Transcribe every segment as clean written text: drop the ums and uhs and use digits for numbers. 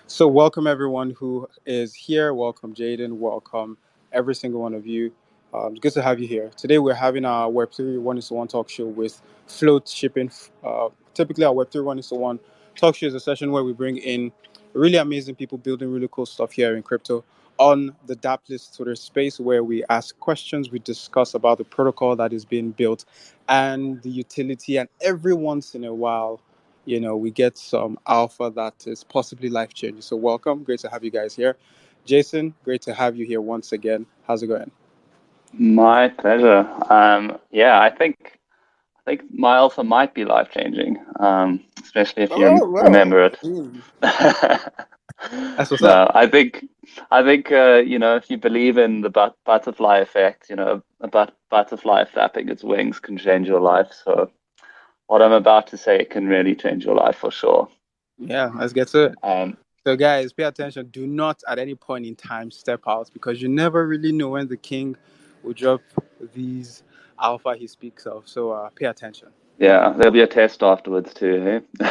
So, welcome everyone who is here. Welcome, Jaden. Welcome, every single one of you. It's good to have you here. Today, we're having our Web3 1 is to 1 talk show with Float Shipping. Typically, our Web3 1 is to 1 talk show is a session where we bring in really amazing people building really cool stuff here in crypto on the Daplist Twitter space where we ask questions, we discuss about the protocol that is being built and the utility, and every once in a while, we get some alpha that is possibly life changing. So, welcome. Great to have you guys here. Jason, great to have you here once again. How's it going? My pleasure. I think my alpha might be life changing, especially if you Oh, well. remember it. That's what's up. No, I think if you believe in the butterfly effect, a butterfly flapping its wings can change your life. So what I'm about to say can really change your life for sure. Yeah, let's get to it. Um, So, guys, pay attention. Do not at any point in time step out because you never really know when the king will drop these alpha he speaks of. So, pay attention. yeah, there'll be a test afterwards too, hey?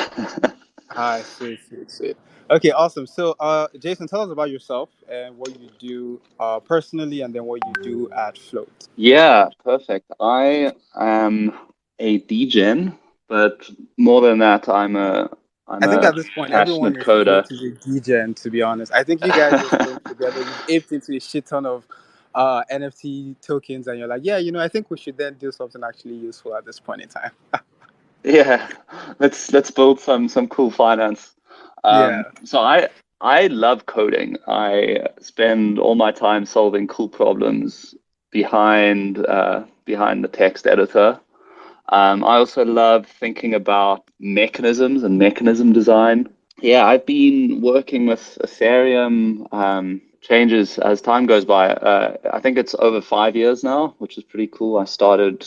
Hi, sweet, sweet, sweet. Okay, awesome. So, Jason, tell us about yourself and what you do personally, and then what you do at Float. Yeah, perfect. I am a degen, but more than that, I'm I think a at this point, everyone passionate in Float coder. is a DJ, to be honest. I think you guys just came together, you've aped into a shit ton of NFT tokens, and you're like, yeah, I think we should then do something actually useful at this point in time. Yeah, let's build some cool finance. Yeah. So I love coding. I spend all my time solving cool problems behind the text editor. I also love thinking about mechanisms and mechanism design. Yeah, I've been working with Ethereum changes as time goes by. I think it's over 5 years now, which is pretty cool. I started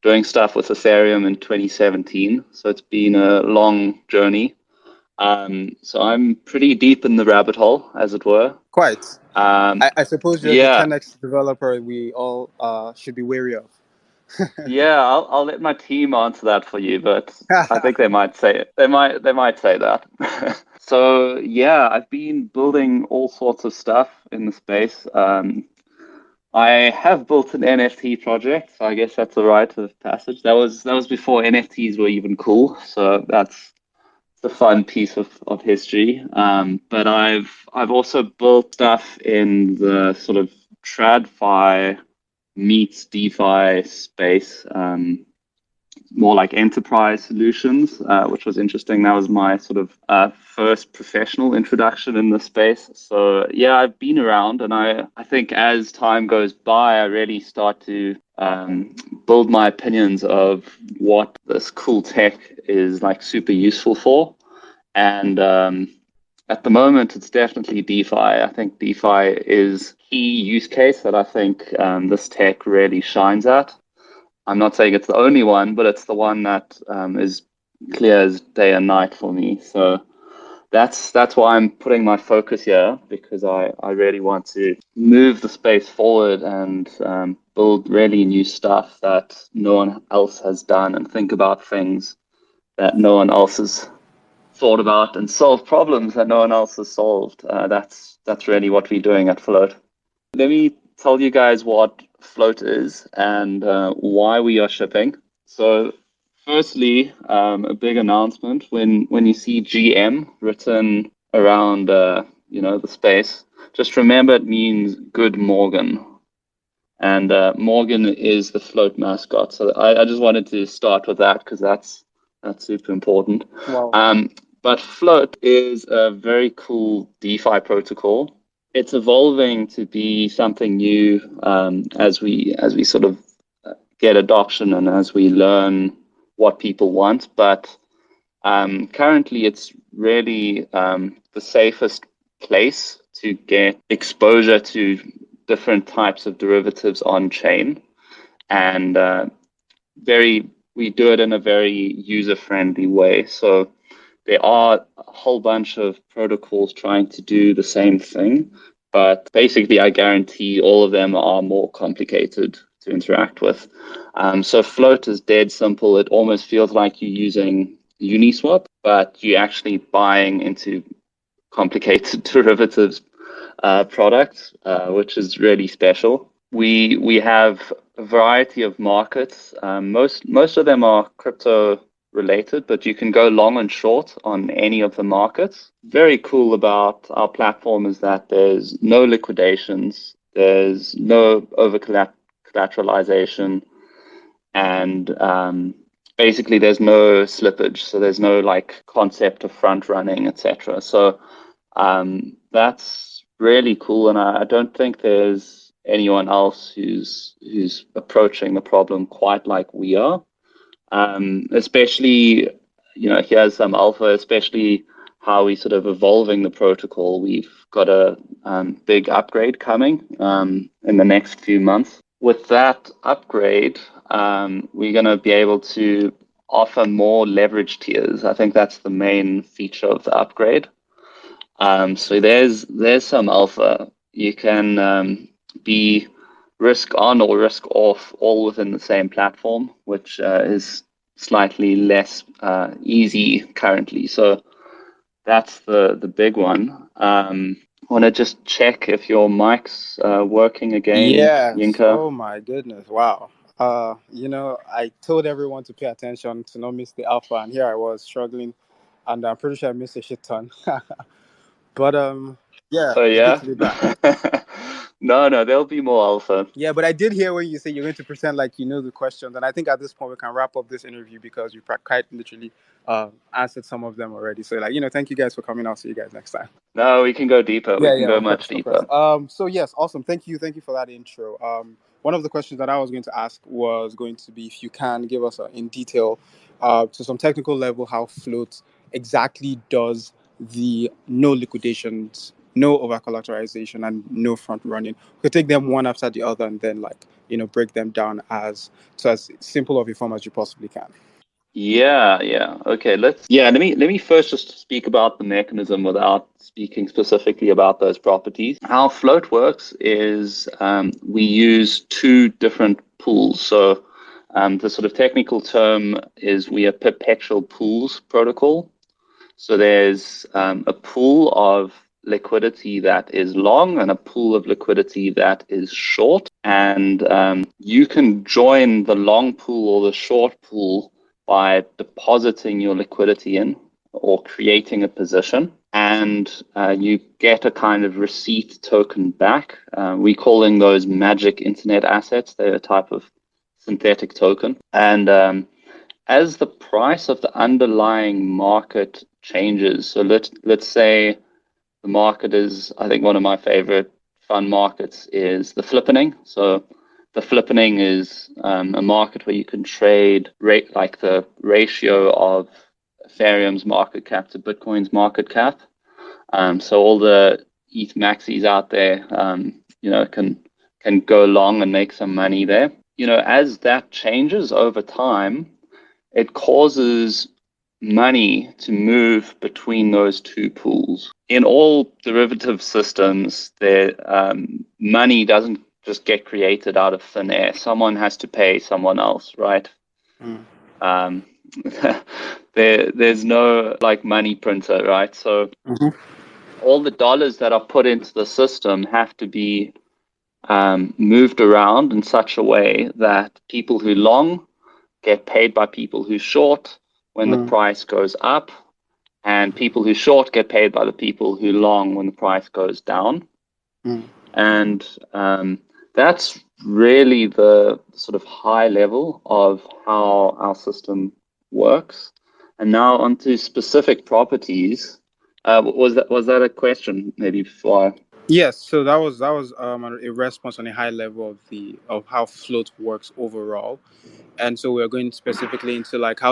doing stuff with Ethereum in 2017, so it's been a long journey. So I'm pretty deep in the rabbit hole, as it were. Quite. Um, I suppose you're the yeah, 10x developer we all should be wary of. yeah, I'll let my team answer that for you, but I think they might say that. So yeah, I've been building all sorts of stuff in the space. I have built an NFT project, so I guess that's a rite of passage. That was before NFTs were even cool, so that's the fun piece of history. But I've also built stuff in the sort of TradFi meets DeFi space. More like enterprise solutions, which was interesting. That was my sort of first professional introduction in the space. So yeah, I've been around, and I think as time goes by, I really start to build my opinions of what this cool tech is like super useful for. And at the moment, it's definitely DeFi. I think DeFi is key use case that I think this tech really shines at. I'm not saying it's the only one, but it's the one that is clear as day and night for me. So that's why I'm putting my focus here because I really want to move the space forward and build really new stuff that no one else has done and think about things that no one else has thought about and solve problems that no one else has solved. That's really what we're doing at Float. Let me tell you guys what Float is and why we are shipping. So, firstly, a big announcement when you see GM written around the space, just remember it means Good Morgan. And Morgan is the Float mascot. So I just wanted to start with that because that's super important. Wow. Um, but Float is a very cool DeFi protocol. It's evolving to be something new as we sort of get adoption and as we learn what people want. But currently, it's really the safest place to get exposure to different types of derivatives on chain, and very we do it in a very user friendly way. So there are a whole bunch of protocols trying to do the same thing, but basically, I guarantee all of them are more complicated to interact with. So Float is dead simple. It almost feels like you're using Uniswap, but you're actually buying into complicated derivatives product, which is really special. We have a variety of markets. Most of them are crypto related, but you can go long and short on any of the markets. Very cool about our platform is that there's no liquidations, there's no over collateralization, and basically there's no slippage. So there's no like concept of front running, etc. So that's really cool, and I don't think there's anyone else who's approaching the problem quite like we are. Especially, here's some alpha, especially how we sort of evolving the protocol. We've got a big upgrade coming in the next few months. With that upgrade, we're going to be able to offer more leverage tiers. I think that's the main feature of the upgrade. So there's some alpha. You can be risk on or risk off all within the same platform, which is slightly less easy currently. So that's the big one. Want to just check if your mic's working again, Yes. Yinka? Oh my goodness. Wow. I told everyone to pay attention to not miss the alpha, and here I was struggling, and I'm pretty sure I missed a shit ton. But yeah, Oh it's good yeah. to be back. No, there'll be more alpha. Yeah, but I did hear when you say you're going to pretend like you know the questions, and I think at this point we can wrap up this interview because you quite literally answered some of them already. So thank you guys for coming. I'll see you guys next time. No, we can go deeper. We Yeah, can yeah, go of much course, of course. deeper. So yes, awesome. Thank you for that intro. One of the questions that I was going to ask was going to be if you can give us in detail, to some technical level, how float exactly does the no liquidations, no over collateralization, and no front running. We could take them one after the other, and then break them down as simple of a form as you possibly can. Yeah. Okay, let me first just speak about the mechanism without speaking specifically about those properties. How float works is we use two different pools. So the sort of technical term is we are perpetual pools protocol. So there's a pool of liquidity that is long and a pool of liquidity that is short. And you can join the long pool or the short pool by depositing your liquidity in or creating a position. And you get a kind of receipt token back. We're calling those magic internet assets. They're a type of synthetic token. And as the price of the underlying market changes, so let's say the market is, I think one of my favorite fun markets is the flippening. So the flippening is a market where you can trade rate like the ratio of Ethereum's market cap to Bitcoin's market cap. So all the ETH maxis out there, can go long and make some money there. As that changes over time, it causes money to move between those two pools. In all derivative systems, money doesn't just get created out of thin air. Someone has to pay someone else, right? Mm. Um, there's no like money printer, right? So Mm-hmm. all the dollars that are put into the system have to be moved around in such a way that people who long get paid by people who short when the Mm. price goes up, and people who short get paid by the people who long when the price goes down. Mm. And that's really the sort of high level of how our system works. And now onto specific properties. Was that a question maybe before? Yes, so that was a response on a high level of how float works overall, and so we're going specifically into like how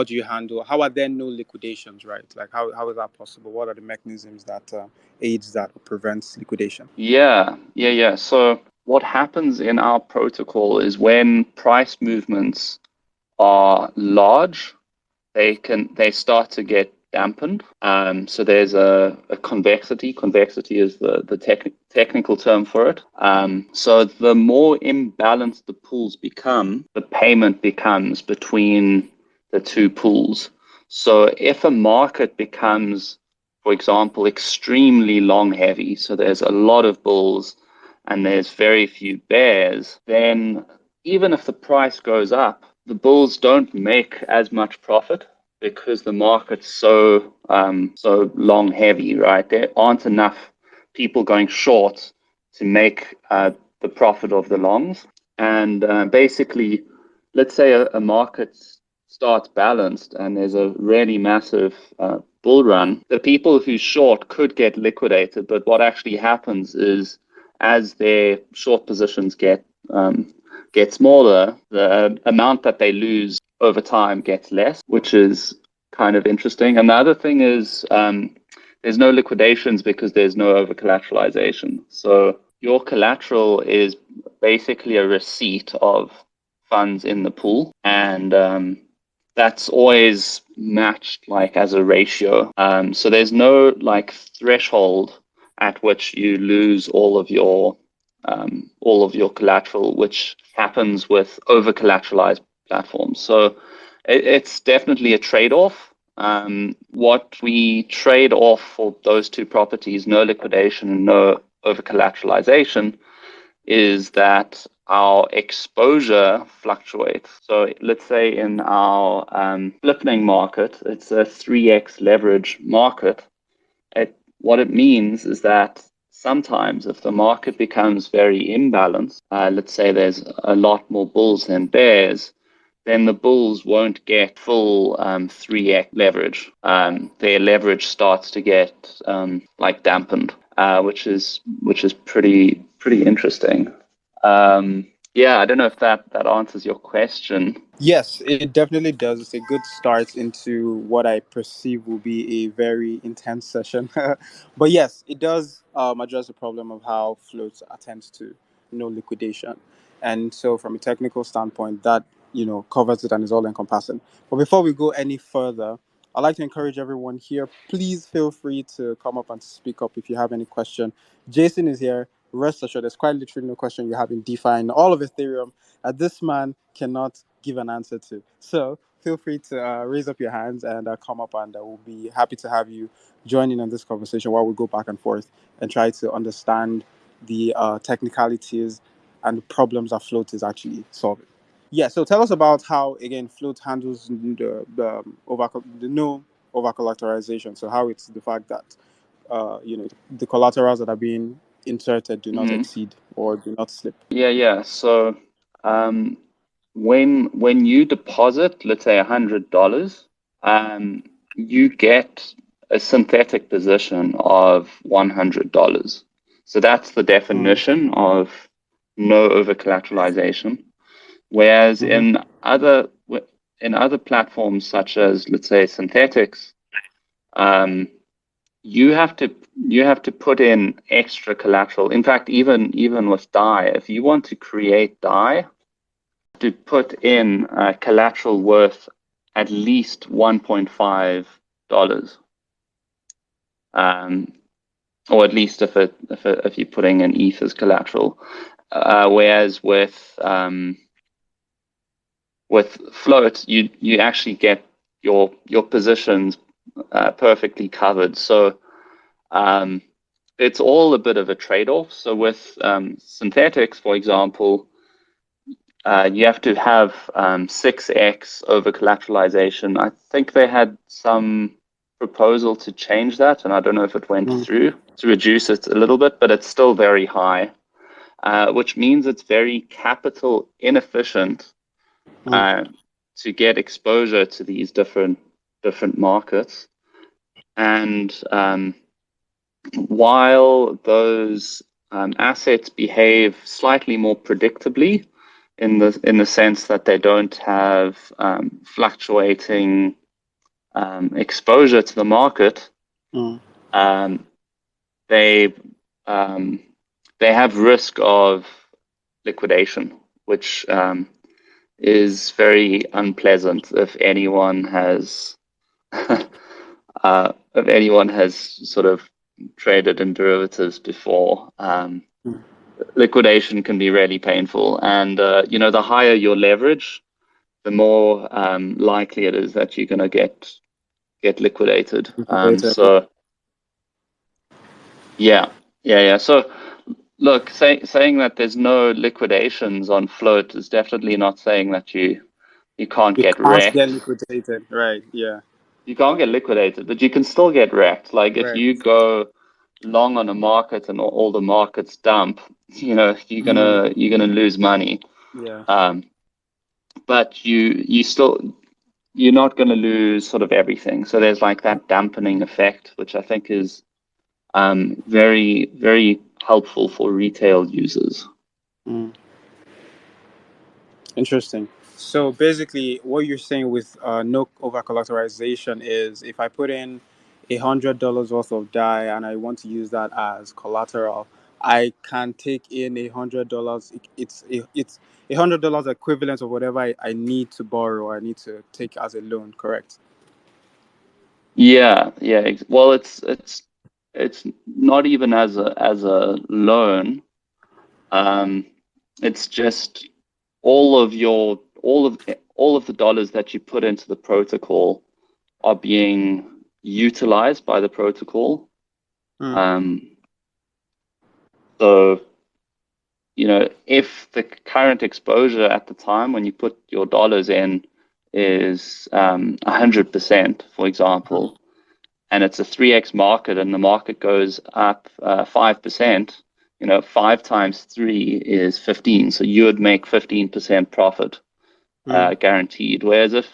are there no liquidations, right? Like how is that possible? What are the mechanisms that aids that or prevents liquidation? Yeah. So what happens in our protocol is when price movements are large, they start to get dampened. So there's a convexity. Convexity is the technical term for it. So the more imbalanced the pools become, the payment becomes between the two pools. So if a market becomes for example, extremely long heavy, so there's a lot of bulls and there's very few bears, then even if the price goes up, the bulls don't make as much profit because the market's so long heavy, right? There aren't enough people going short to make the profit of the longs. And basically, let's say a market starts balanced and there's a really massive bull run, the people who short could get liquidated. But what actually happens is, as their short positions get smaller, the amount that they lose over time gets less, which is kind of interesting. And the other thing is, there's no liquidations because there's no over collateralization. So your collateral is basically a receipt of funds in the pool, and that's always matched like as a ratio. So there's no like threshold at which you lose all of your collateral, which happens with over collateralized platforms. So it's definitely a trade-off. What we trade off for those two properties, no liquidation and no over collateralization, is that our exposure fluctuates. So let's say in our flippening market, it's a 3x leverage market. What it means is that sometimes if the market becomes very imbalanced, let's say there's a lot more bulls than bears, then the bulls won't get full 3x leverage. Their leverage starts to get like dampened, which is pretty interesting. Yeah, I don't know if that answers your question. Yes, it definitely does. It's a good start into what I perceive will be a very intense session. But yes, it does address the problem of how floats attends to liquidation. And so, from a technical standpoint, that covers it and is all encompassing. But before we go any further, I'd like to encourage everyone here. Please feel free to come up and speak up if you have any question. Jason is here. Rest assured, there's quite literally no question you have in DeFi and all of Ethereum that this man cannot give an answer to. So feel free to raise up your hands and come up, and we'll be happy to have you join in on this conversation while we go back and forth and try to understand the technicalities and the problems that Float is actually solving. Yeah, so tell us about how, again, Float handles the no over collateralization. So how it's the fact that the collaterals that are being inserted do not Mm-hmm. exceed or do not slip. Yeah. So um, when you deposit, let's say $100, you get a synthetic position of $100. So that's the Mm. definition of no over collateralization. Whereas Mm-hmm. in other platforms such as, let's say, synthetics, um, you have to put in extra collateral. In fact, even with DAI, if you want to create DAI, to put in collateral worth at least $1.5, um, or at least if you're putting in ETH as collateral. Whereas with float, you actually get your positions perfectly covered. So it's all a bit of a trade-off. So with synthetics, for example, you have to have 6x over collateralization. I think they had some proposal to change that, and I don't know if it went Mm. through to reduce it a little bit, but it's still very high, which means it's very capital inefficient Mm. uh, to get exposure to these different markets. And while those assets behave slightly more predictably in the sense that they don't have fluctuating exposure to the market, Mm. um, they they have risk of liquidation, which is very unpleasant if anyone has sort of traded in derivatives before. Mm. Liquidation can be really painful, and the higher your leverage, the more likely it is that you're going to get liquidated. Later. Yeah, yeah. So look, saying that there's no liquidations on float is definitely not saying that you can't You get can't get wrecked. liquidated, right? Yeah, You can't get liquidated, but you can still get wrecked. Like if right. you go long on a market and all the markets dump, Mm, you're gonna lose money. yeah. Um, but you're not gonna lose sort of everything. So there's like that dampening effect, which I think is very, very helpful for retail users. Mm. Interesting. So basically, what you're saying with no over collateralization is if I put in $100 worth of dye and I want to use that as collateral, I can take in $100. It's $100 equivalent of whatever I need to borrow. I need to take as a loan. Correct. Yeah, yeah. Well, it's not even as a loan. Um, it's just all of the dollars that you put into the protocol are being utilized by the protocol. Mm, Um, so, if the current exposure at the time when you put your dollars in is 100%, for mm, example, and it's a 3x market and the market goes up 5%, 5 times 3 is 15. So you would make 15% profit mm, guaranteed. Whereas if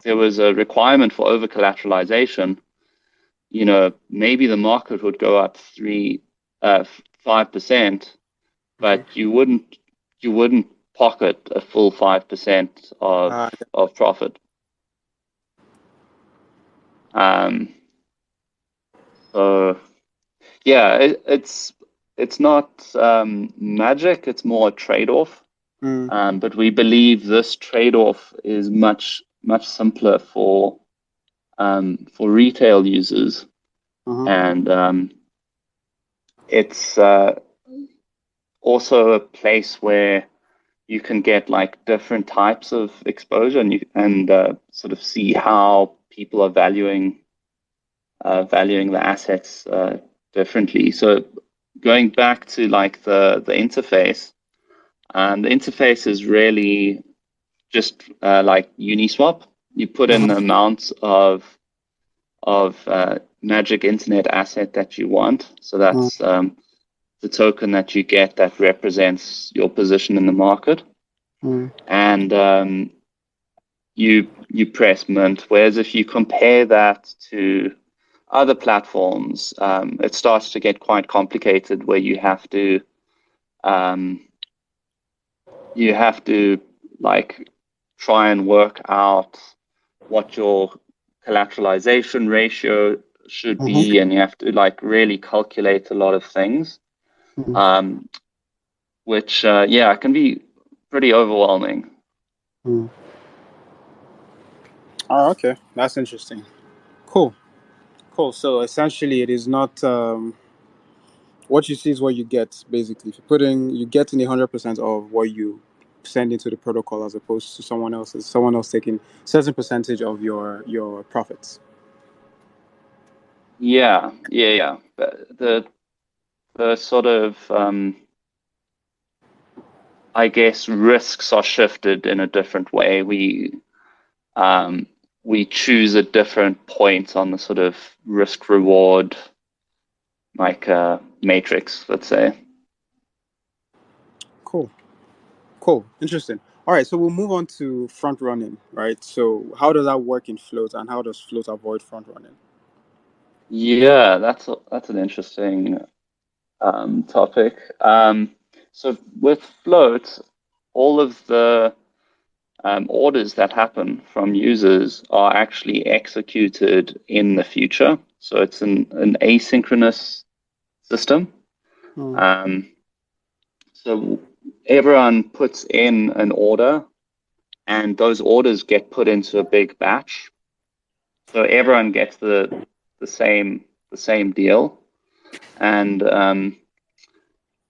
there was a requirement for over collateralization, maybe the market would go up 5%, mhm. but you wouldn't pocket a full 5% Uh, of profit. Um, so yeah, it's not magic. It's more a trade-off. mm, But we believe this trade-off is much simpler for retail users, mhm, and it's also a place where you can get like different types of exposure, and sort of see how people are valuing the assets differently. So going back to like the interface. The interface is really just like Uniswap. You put in the mhm, amount of magic internet asset that you want. So mm, that's the token that you get that represents your position in the market, mm, and you press mint. Whereas if you compare that to other platforms, it starts to get quite complicated where um, you have to like try and work out what your collateralization ratio should mhm, be, and you have to like really calculate a lot of things, mm, um, which yeah, can be pretty overwhelming. mm. Oh, okay. That's interesting. Cool. Cool. So essentially, it is not what you see is what you get. Basically, if you put in, you get in 100% of what you send into the protocol, as opposed to someone else taking certain percentage of your profits. Yeah, yeah, yeah. But the sort of I guess risks are shifted in a different way. Um, we choose a different point on the sort of risk reward like matrix, let's say. Cool. Cool. Interesting. All right. So we'll move on to front running. Right. So how does that work in float, and how does float avoid front running? Yeah, that's an interesting topic. So with float, all of the orders that happen from users are actually executed in the future. So it's an asynchronous system. Mm, Um, so everyone puts in an order, and those orders get put into a big batch. So everyone gets the same deal. And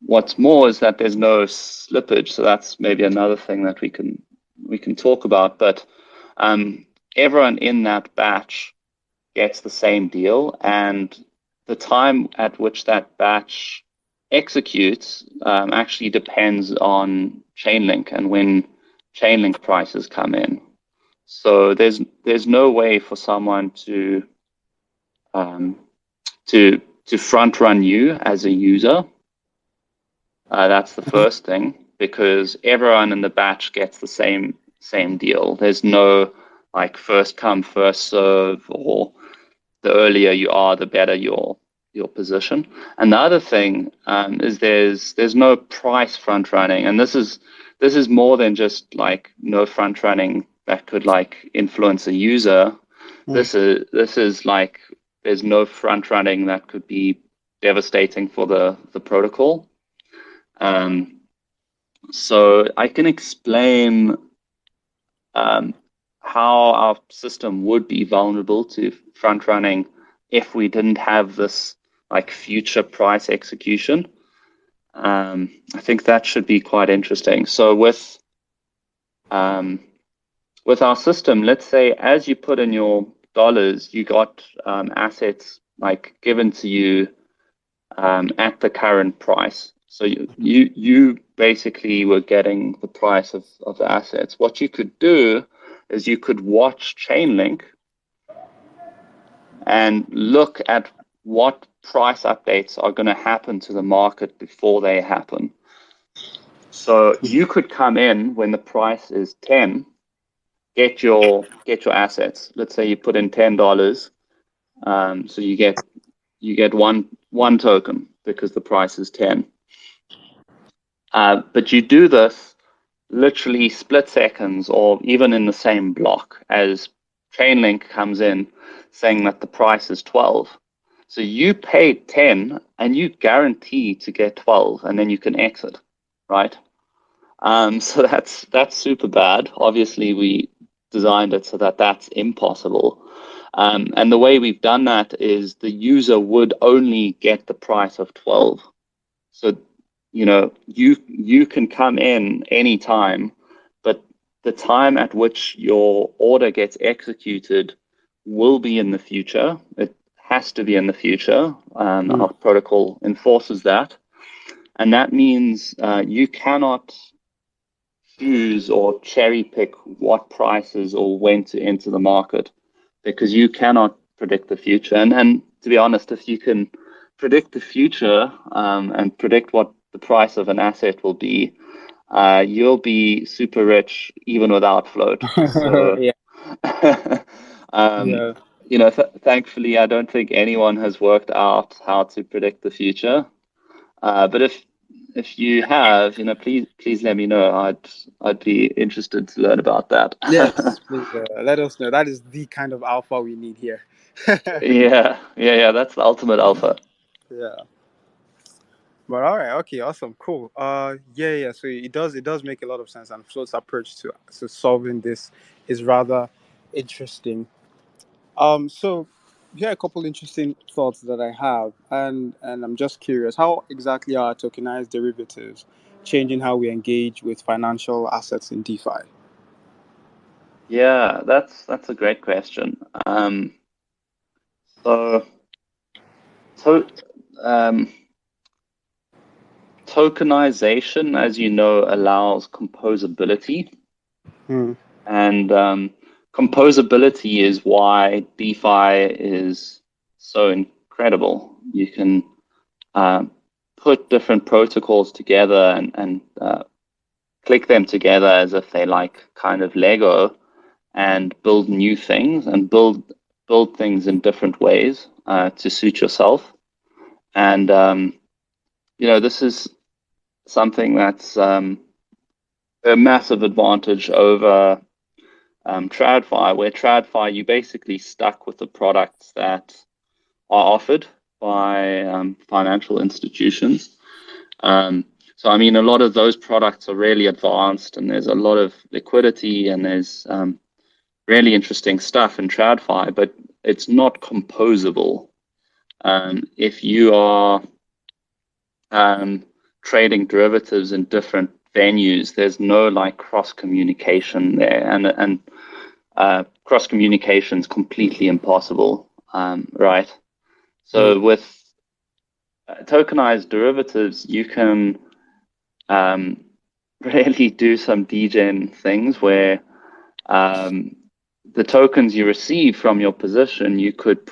what's more is that there's no slippage. So that's maybe another thing that we can talk about. But everyone in that batch gets the same deal, and the time at which that batch executes actually depends on Chainlink and when Chainlink prices come in. So there's no way for someone um, to front run you as a user. That's the first thing, because everyone in the batch gets the same deal. There's no like first come first serve, or the earlier you are, the better your position. And the other thing is there's no price front running, and this is more than just like no front running that could like influence a user. Mm. This is like there's no front running that could be devastating for the protocol. Um, so I can explain um, how our system would be vulnerable to front running if we didn't have this like future price execution. I think that should be quite interesting. So um, with our system, let's say as you put in your dollars, you got assets like given to you at the current price. So you basically were getting the price of the assets. What you could do is you could watch Chainlink and look at what price updates are going to happen to the market before they happen. So you could come in when the price is 10, get your assets. Let's say you put in $10, so you get one token because the price is 10. But you do this literally split seconds or even in the same block as Chainlink comes in saying that the price is 12. So you paid 10 and you guarantee to get 12 and then you can exit, right? So that's super bad. Obviously, we designed it so that that's impossible. And the way we've done that is the user would only get the price of 12. So, you can come in anytime, but the time at which your order gets executed will be in the future. It has to be in the future. Mm. Our protocol enforces that. And that means you cannot choose or cherry pick what prices or when to enter the market, because you cannot predict the future. And to be honest, if you can predict the future and predict what the price of an asset will be, you'll be super rich even without float. So, Yeah, um, yeah. thankfully, I don't think anyone has worked out how to predict the future. But if you have, please let me know. I'd be interested to learn about that. Yes, please let us know. That is the kind of alpha we need here. Yeah, yeah, yeah. That's the ultimate alpha. Yeah. But all right, okay, awesome, cool. Yeah, yeah. So it does make a lot of sense, and Float's approach to solving this is rather interesting. So here are a couple interesting thoughts that I have, and I'm just curious, how exactly are tokenized derivatives changing how we engage with financial assets in DeFi? Yeah, that's a great question. So, to, um, tokenization, as you know, allows composability, Hmm. and composability is why DeFi is so incredible. You can uh, put different protocols together and click them together as if they like kind of Lego, and build new things and build things in different ways to suit yourself. And this is something that's a massive advantage over TradFi, where TradFi you basically stuck with the products that are offered by financial institutions. So, I mean, a lot of those products are really advanced, and there's a lot of liquidity, and there's really interesting stuff in TradFi, but it's not composable. If you are trading derivatives in different venues, there's no like cross communication there, and cross communication is completely impossible, right? So with tokenized derivatives, you can um, really do some degen things where um, the tokens you receive from your position, you could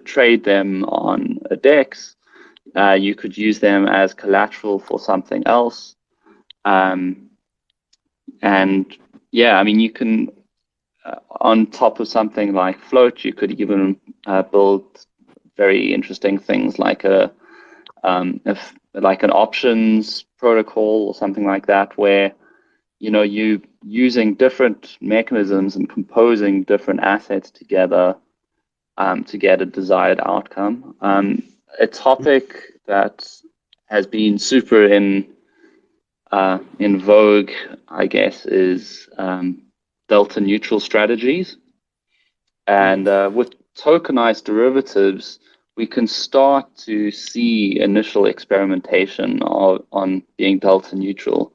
trade them on a DEX. You could use them as collateral for something else. Um, and yeah, I mean, you can, on top of something like Float, you could even build very interesting things like if like an options protocol or something like that, where you using different mechanisms and composing different assets together to get a desired outcome. A topic that has been super in vogue, I guess, is delta neutral strategies. And with tokenized derivatives, we can start to see initial experimentation on being delta neutral.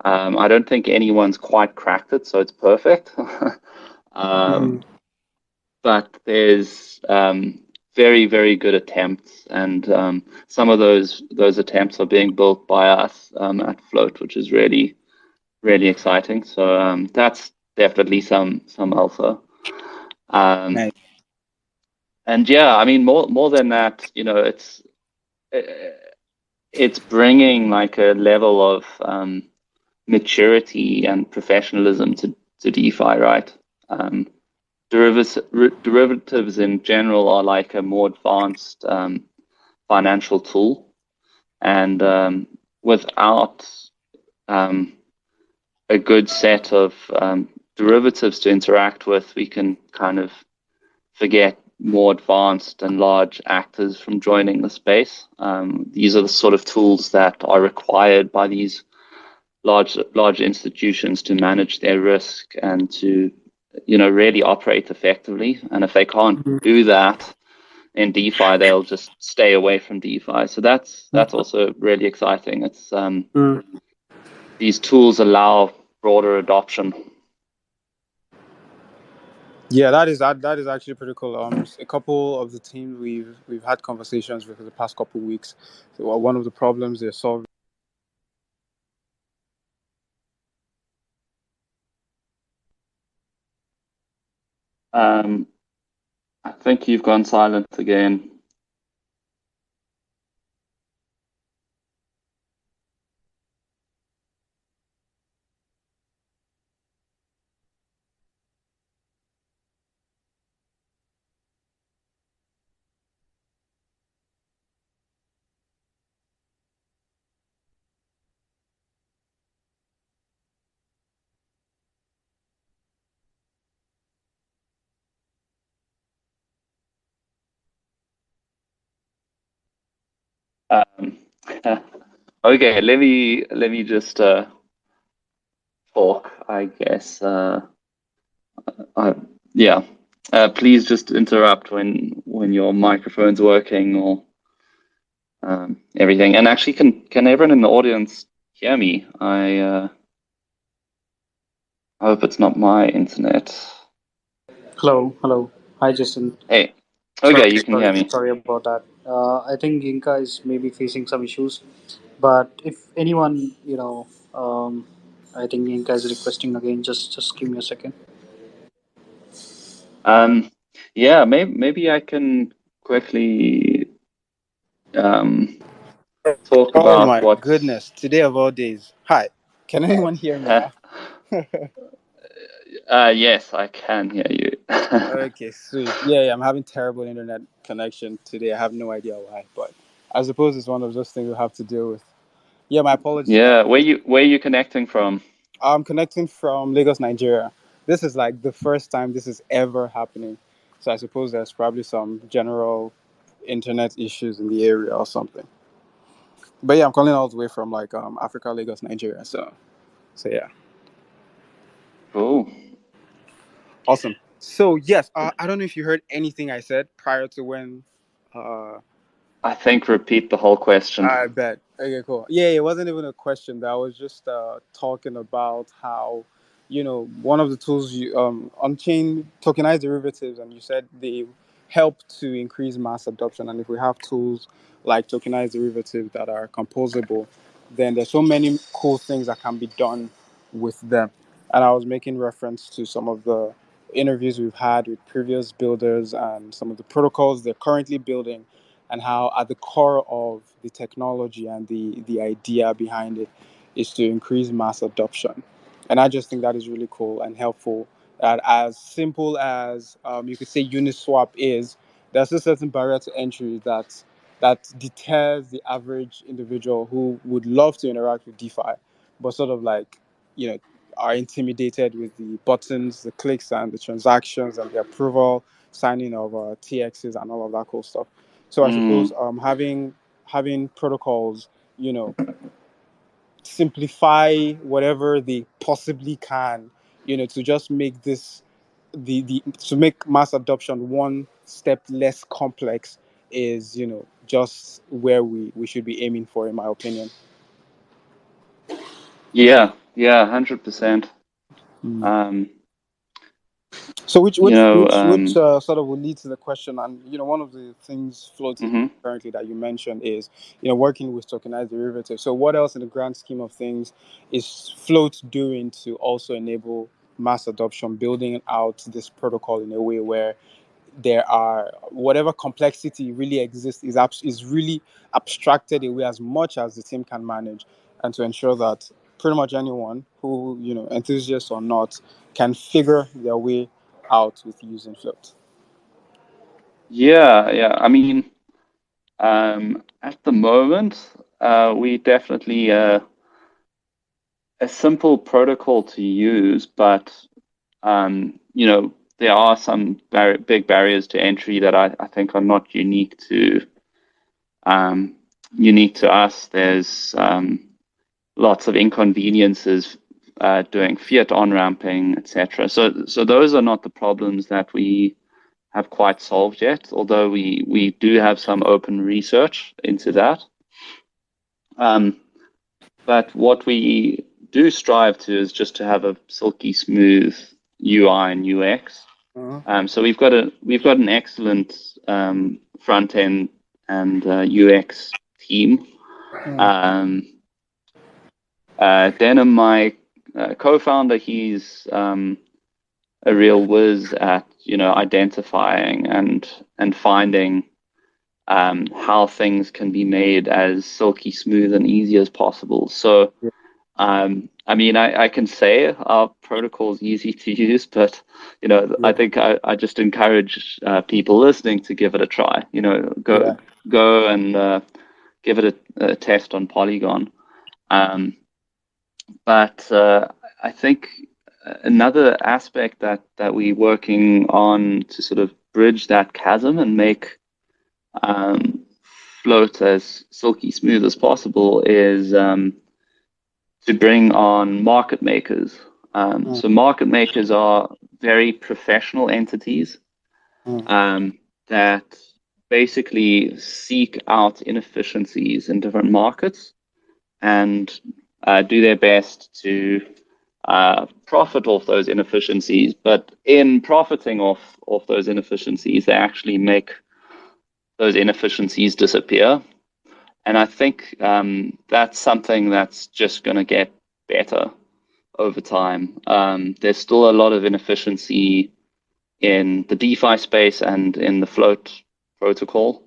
I don't think anyone's quite cracked it, so it's perfect. But there's very, very good attempts, and some of those attempts are being built by us at Float, which is really, really exciting. So that's definitely some alpha. Um, Nice. and yeah, I mean, more than that, it's bringing like a level of maturity and professionalism to DeFi, right? Um, derivatives in general are like a more advanced financial tool, and without um, a good set of derivatives to interact with, we can kind of forget more advanced and large actors from joining the space. These are the sort of tools that are required by these large institutions to manage their risk and to really operate effectively. And if they can't do that in DeFi, they'll just stay away from DeFi. So that's also really exciting. It's these tools allow broader adoption. Yeah, that is actually pretty cool. A couple of the teams we've had conversations with the past couple of weeks. So one of the problems they're solving. Um, I think you've gone silent again. Um, okay, let me just talk, I guess. Uh, yeah. Please just interrupt when your microphone's working or everything. And actually, can everyone in the audience hear me? I hope it's not my internet. Hello, hello. Hi, Jason. Hey, Sorry, okay, you can hear me. sorry about that. I think Inca is maybe facing some issues, but if anyone, I think Inca is requesting again. Just give me a second. Um, yeah, maybe I can quickly um, talk Oh about my what. goodness! Today of all days. Hi, can anyone hear me now? Yes, I can hear you. Okay, sweet. Yeah, I'm having terrible internet connection today. I have no idea why, but I suppose it's one of those things we have to deal with. Yeah, my apologies, Yeah, guys. where you connecting from? I'm connecting from Lagos, Nigeria. This is like the first time this is ever happening, so I suppose there's probably some general internet issues in the area or something. But yeah, I'm calling all the way from like Africa, Lagos, Nigeria. So yeah, Cool. awesome. So yes, I don't know if you heard anything I said prior to when. Uh, I think repeat the whole question. I bet. Okay, cool. Yeah, it wasn't even a question. That I was just talking about how, one of the tools you on chain tokenized derivatives, and you said help to increase mass adoption. And if we have tools like tokenized derivatives that are composable, then there's so many cool things that can be done with them. And I was making reference to some of the interviews we've had with previous builders and some of the protocols they're currently building, and how at the core of the technology and the idea behind it is to increase mass adoption. And I just think that is really cool and helpful. That as simple as you could say Uniswap is, there's a certain barrier to entry that deters the average individual who would love to interact with DeFi, but sort of like, you know, are intimidated with the buttons, the clicks, and the transactions and the approval, signing of TXs and all of that cool stuff. So I suppose Mm. having protocols, you know, simplify whatever they possibly can, you know, to just make this the to make mass adoption one step less complex is, you know, just where we should be aiming for, in my opinion. Yeah, yeah, 100%. Mm. Um, So which you which know, which which uh, sort of will lead to the question, and you know, one of the things floating mhm. currently that you mentioned is, you know, working with tokenized derivatives. So what else in the grand scheme of things is Float doing to also enable mass adoption, building out this protocol in a way where there are whatever complexity really exists is really abstracted away as much as the team can manage, and to ensure that pretty much anyone who, you know, enthusiast or not, can figure their way out with using Float. Yeah, yeah. I mean, at the moment, we definitely a simple protocol to use, but you know, there are some big barriers to entry that I think are not um, unique to us. There's lots of inconveniences doing fiat on ramping, etc. So those are not the problems that we have quite solved yet, although we do have some open research into that. Um, but what we do strive to is just to have a silky smooth UI and UX. Uh-huh. So we've got an excellent front end and UX team. Mm. Um, Denham, my co-founder, he's a real whiz at identifying and finding how things can be made as silky smooth and easy as possible. So Yeah. I mean, I can say our protocol is easy to use, but I Yeah. think I just encourage people listening to give it a try. Yeah. Go and give it a test on Polygon. Um, but I think another aspect that we're working on to sort of bridge that chasm and make um, float as silky smooth as possible is to bring on market makers. Mm. So market makers are very professional entities Mm. that basically seek out inefficiencies in different markets and do their best to profit off those inefficiencies. But in profiting off those inefficiencies, they actually make those inefficiencies disappear. And I think that's something that's just going to get better over time. There's still a lot of inefficiency in the DeFi space and in the float protocol.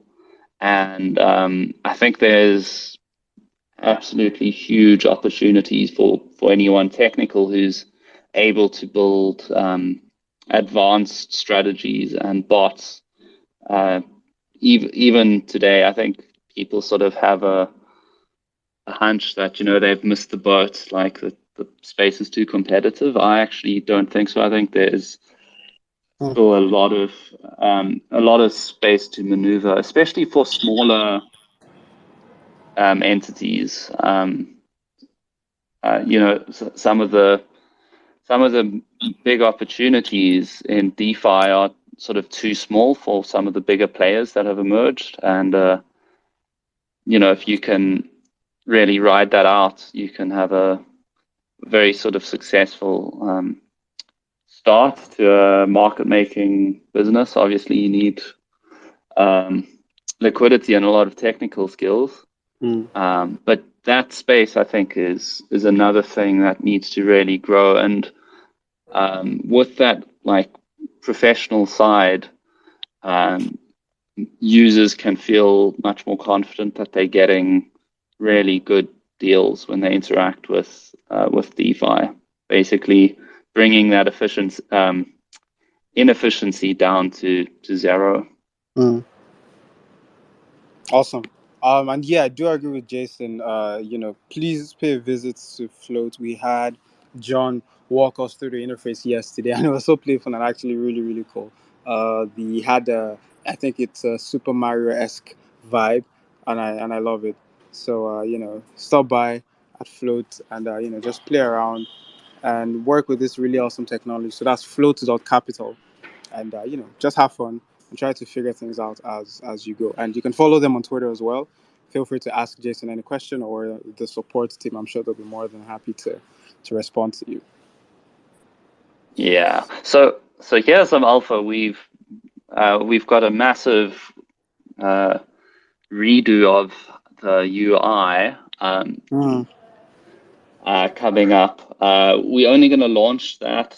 And I think there's absolutely huge opportunities for anyone technical who's able to build advanced strategies and bots. Even today, I think people sort of have a hunch that they've missed the boat, like the space is too competitive. I actually don't think so. I think there's Mm. still a lot of space to maneuver, especially for smaller entities. Some of the big opportunities in DeFi are sort of too small for some of the bigger players that have emerged, and if you can really ride that out, you can have a very sort of successful start to a market making business. Obviously, you need liquidity and a lot of technical skills. But that space, I think, is another thing that needs to really grow. And with that, like professional side, users can feel much more confident that they're getting really good deals when they interact with DeFi. Basically, bringing that inefficiency down to zero. Awesome. And yeah, I do agree with Jason. Please pay a visit to Float. We had John walk us through the interface yesterday, and it was so playful and actually really, really cool. The had I think it's a Super Mario esque vibe, and I love it. So stop by at Float and just play around and work with this really awesome technology. So that's Float.capital, and just have fun and try to figure things out as you go. And you can follow them on Twitter as well. Feel free to ask Jason any question or the support team. I'm sure they'll be more than happy to respond to you. Yeah. So here's some alpha. We've got a massive redo of the UI coming up. We're only going to launch that.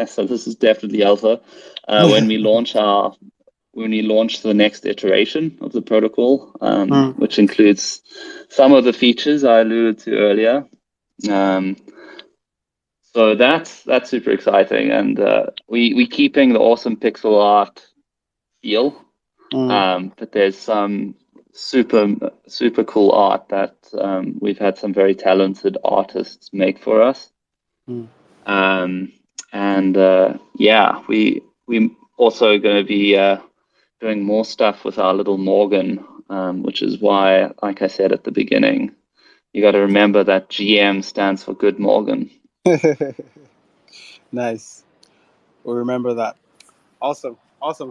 So this is definitely alpha. When we launch the next iteration of the protocol, which includes some of the features I alluded to earlier. So that's super exciting, and we keeping the awesome pixel art feel, but there's some super cool art that we've had some very talented artists make for us. And we also going to be doing more stuff with our little Morgan, which is why, like I said at the beginning, you got to remember that GM stands for Good Morgan. Nice. We'll remember that. Awesome,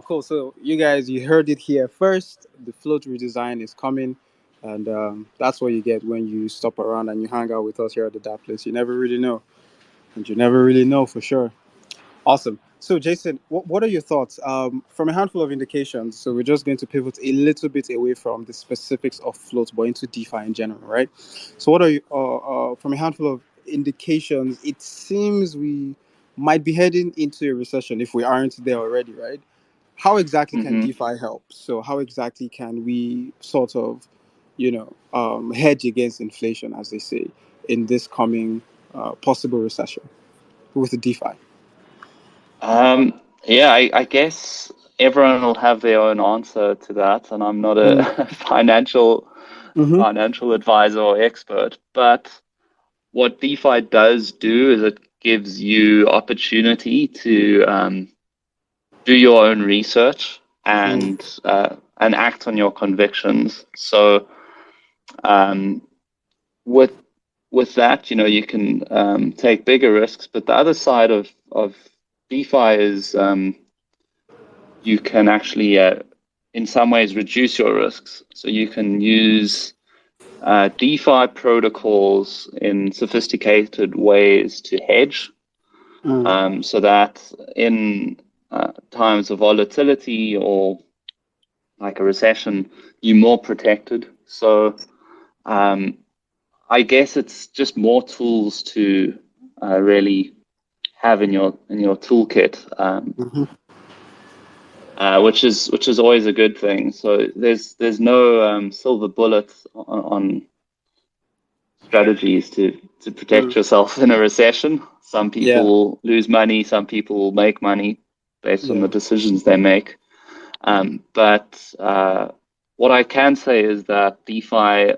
cool. So you guys, you heard it here first. The Float redesign is coming, and that's what you get when you stop around and you hang out with us here at the That Place. You never really know, and you never really know for sure. Awesome. So, Jason, what are your thoughts? From a handful of indications, so we're just going to pivot a little bit away from the specifics of Float, but into DeFi in general, right? So, what are you, from a handful of indications, it seems we might be heading into a recession if we aren't there already, right? How exactly can DeFi help? So, how exactly can we sort of, hedge against inflation, as they say, in this coming possible recession with the DeFi? Yeah, I guess everyone will have their own answer to that, and I'm not a financial advisor or expert. But what DeFi does do is it gives you opportunity to do your own research and act on your convictions. So with that, you can take bigger risks. But the other side of DeFi is you can actually, in some ways, reduce your risks. So you can use DeFi protocols in sophisticated ways to hedge, so that in times of volatility or like a recession, you're more protected. So I guess it's just more tools to really have in your toolkit, which is always a good thing. So there's no silver bullet on strategies to protect yourself in a recession. Some people lose money, some people will make money based on the decisions they make. But what I can say is that DeFi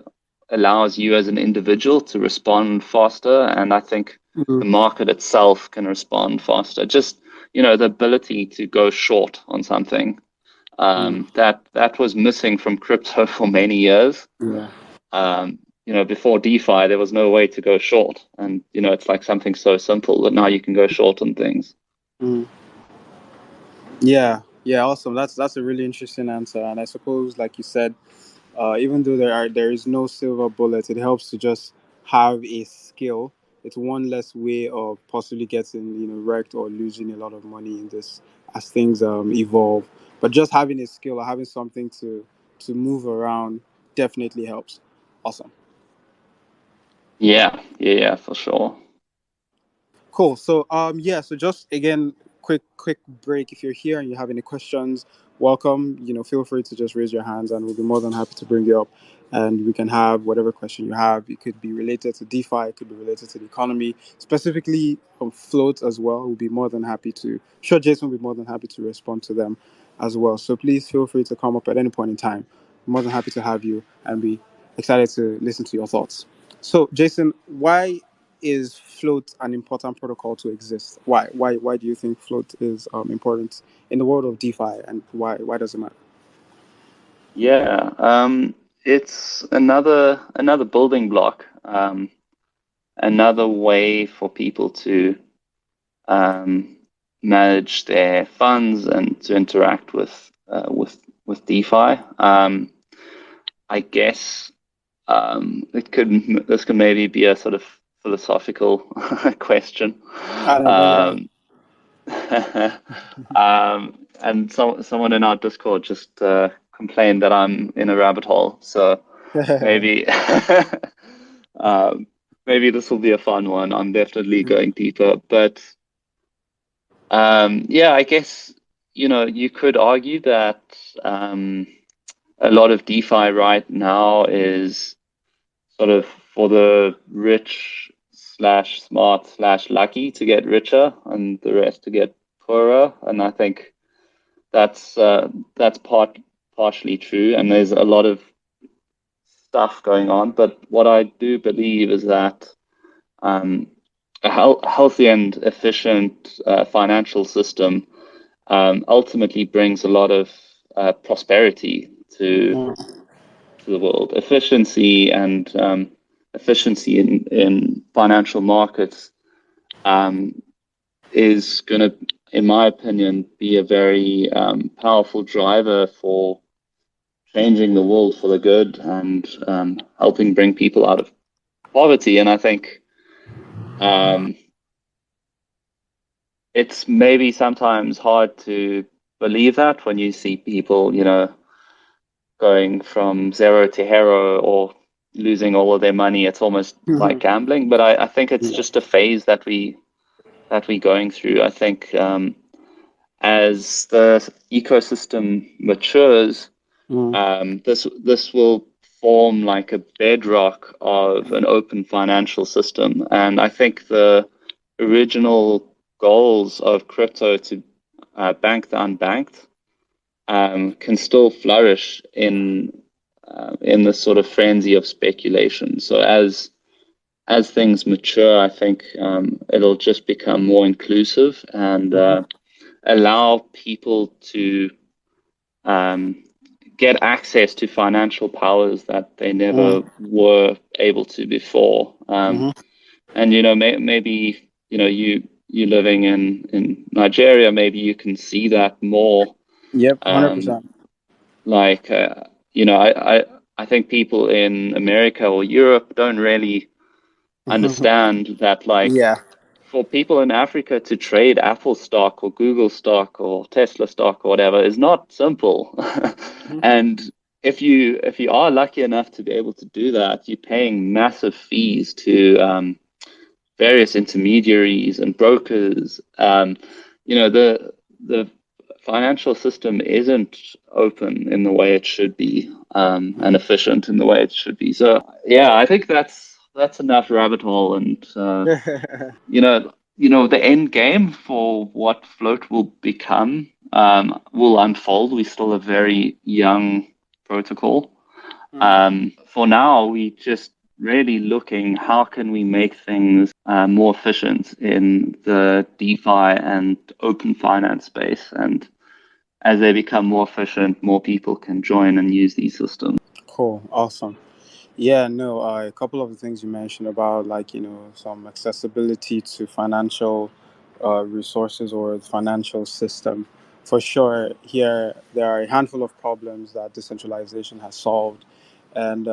allows you as an individual to respond faster, and I think the market itself can respond faster. Just the ability to go short on something that was missing from crypto for many years. Before DeFi, there was no way to go short, and it's like something so simple that now you can go short on things. Yeah, awesome. That's a really interesting answer, and I suppose, like you said, even though there is no silver bullet, it helps to just have a skill. It's one less way of possibly getting wrecked or losing a lot of money in this as things evolve. but just having a skill or having something to move around definitely helps. Awesome. Yeah, for sure. Cool. So yeah, so just again, quick break. If you're here and you have any questions, welcome. Feel free to just raise your hands and we'll be more than happy to bring you up. And we can have whatever question you have. It could be related to DeFi, it could be related to the economy, specifically on float as well. We'll be more than happy to sure Jason will be more than happy to respond to them as well. So please feel free to come up at any point in time. I'm more than happy to have you and be excited to listen to your thoughts. So Jason, why is float an important protocol to exist? Why do you think float is important in the world of DeFi, and why does it matter? Yeah, it's another building block, another way for people to um, manage their funds and to interact with DeFi. I guess this could maybe be a sort of philosophical question. I know, bring it on. Um, and someone in our Discord just complained that I'm in a rabbit hole. So maybe um, maybe this will be a fun one. I'm definitely going deeper, but yeah, I guess you could argue that a lot of DeFi right now is sort of for the rich slash smart slash lucky to get richer and the rest to get poorer. And I think that's partially true. And there's a lot of stuff going on. But what I do believe is that um, a healthy and efficient financial system ultimately brings a lot of prosperity to the world. Efficiency in financial markets is going to, in my opinion, be a very powerful driver for changing the world for the good and helping bring people out of poverty. And I think um, it's maybe sometimes hard to believe that when you see people, going from zero to hero or losing all of their money. It's almost like gambling. But I think it's Yeah. just a phase that we're going through. I think as the ecosystem matures, Mm. this will form like a bedrock of an open financial system. And I think the original goals of crypto to bank the unbanked can still flourish in this sort of frenzy of speculation. So as things mature, I think it'll just become more inclusive and allow people to um, get access to financial powers that they never Mm. were able to before. Mm-hmm. And maybe you living in Nigeria, maybe you can see that more. Yep, Um, 100%. like I think people in America or Europe don't really understand that, like, Yeah. for people in Africa to trade Apple stock or Google stock or Tesla stock or whatever is not simple. And if you are lucky enough to be able to do that, you're paying massive fees to various intermediaries and brokers. The financial system isn't open in the way it should be, and efficient in the way it should be. So yeah, I think that's enough rabbit hole. And the end game for what float will become will unfold. We're still a very young protocol. For now, we just really looking how can we make things more efficient in the DeFi and open finance space. And as they become more efficient, more people can join and use these systems. Cool. Awesome. Yeah, no, a couple of the things you mentioned about, like, some accessibility to financial resources or the financial system. For sure, here there are a handful of problems that decentralization has solved, and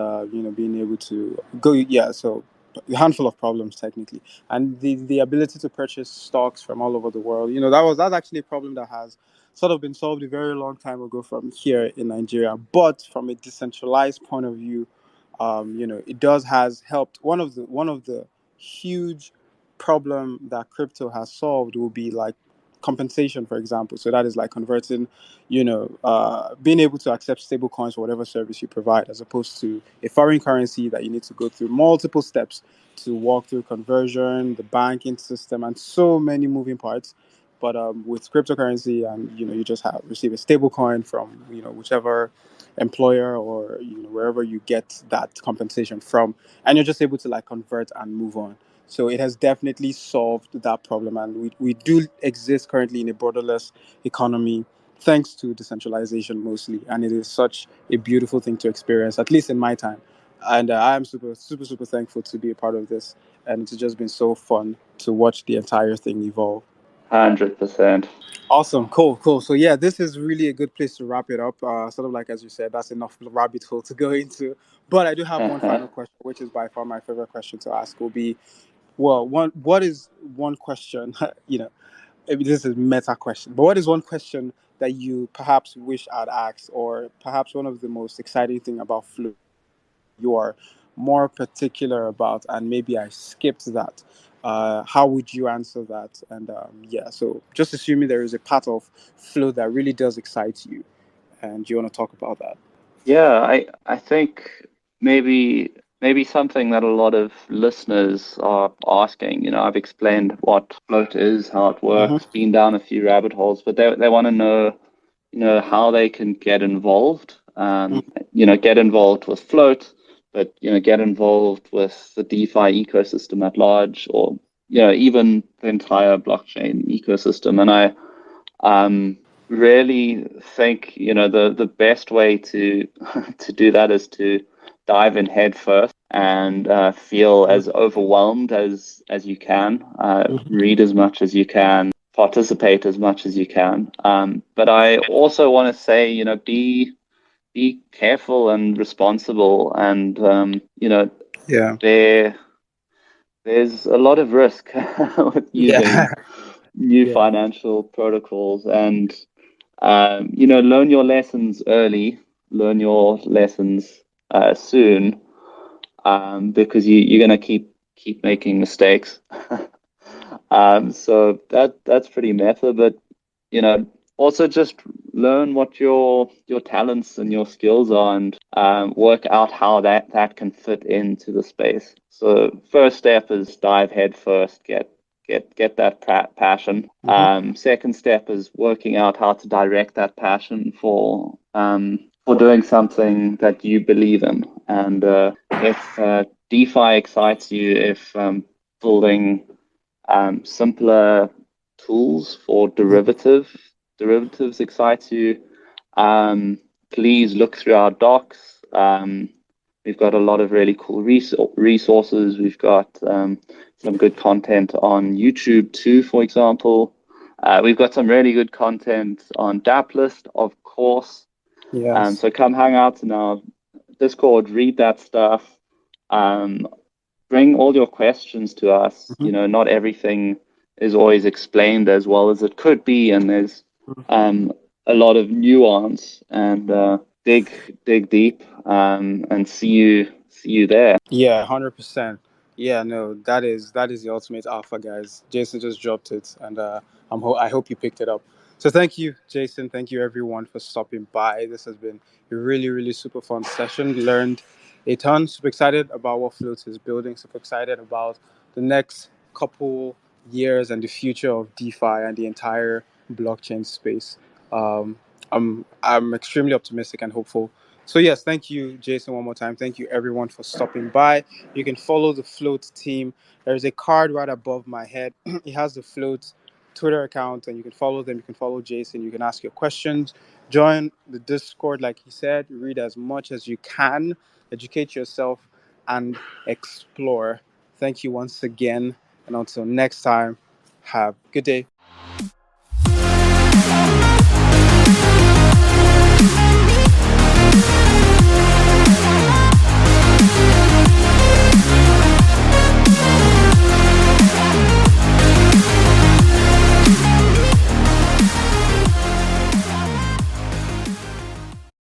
being able to go, yeah, so a handful of problems technically, and the ability to purchase stocks from all over the world. That's actually a problem that has sort of been solved a very long time ago from here in Nigeria. But from a decentralized point of view, it does has helped. One of the huge problem that crypto has solved will be like compensation, for example. So that is like converting, being able to accept stable coins for whatever service you provide, as opposed to a foreign currency that you need to go through multiple steps to walk through conversion, the banking system, and so many moving parts. But with cryptocurrency, and you just have receive a stable coin from whichever employer or wherever you get that compensation from, and you're just able to like convert and move on. So it has definitely solved that problem, and we do exist currently in a borderless economy thanks to decentralization mostly, and it is such a beautiful thing to experience, at least in my time. And I am super super super thankful to be a part of this, and it's just been so fun to watch the entire thing evolve. 100%. Awesome, cool. So yeah, this is really a good place to wrap it up. Sort of like as you said, that's enough rabbit hole to go into. But I do have one final question, which is by far my favorite question to ask. Will be, well, what is one question? Maybe this is meta question, but what is one question that you perhaps wish I'd asked, or perhaps one of the most exciting thing about Flow you are more particular about, and maybe I skipped that? How would you answer that? And yeah, so just assuming there is a part of Flow that really does excite you, and you want to talk about that. Yeah, I think maybe something that a lot of listeners are asking. I've explained what float is, how it Mm-hmm. works, been down a few rabbit holes, but they want to know, how they can get involved. Get involved with float, but get involved with the DeFi ecosystem at large, or even the entire blockchain ecosystem. And I really think the best way to to do that is to dive in head first and feel as overwhelmed as you can, Mm-hmm. read as much as you can, participate as much as you can. But I also want to say, be careful and responsible, and Yeah. there there's a lot of risk with Yeah. using new Yeah. financial protocols, and learn your lessons early, learn your lessons soon, because you're gonna keep making mistakes. So that's pretty meta, but also just learn what your talents and your skills are, and work out how that can fit into the space. So first step is dive head first, get that passion. Mm-hmm. Second step is working out how to direct that passion for doing something that you believe in. And if DeFi excites you, if building simpler tools for derivatives excites you, um, please look through our docs. We've got a lot of really cool resources. We've got some good content on YouTube too, for example. We've got some really good content on Daplist, of course. Yes. So come hang out in our Discord, read that stuff. Um, Bring all your questions to us. Mm-hmm. Not everything is always explained as well as it could be, and there's um, a lot of nuance, and dig deep, and see you there. Yeah, 100%. Yeah, no, that is the ultimate alpha, guys. Jason just dropped it, and I hope you picked it up. So thank you, Jason. Thank you, everyone, for stopping by. This has been a really, really super fun session. Learned a ton. Super excited about what Float is building. Super excited about the next couple years and the future of DeFi and the entire blockchain space. Um, I'm extremely optimistic and hopeful. So yes, thank you, Jason, one more time. Thank you, everyone, for stopping by. You can follow the Float team. There is a card right above my head. It has the Float Twitter account, and you can follow them. You can follow Jason. You can ask your questions. Join the Discord, like he said. Read as much as you can. Educate yourself and explore. Thank you once again, and until next time, have a good day.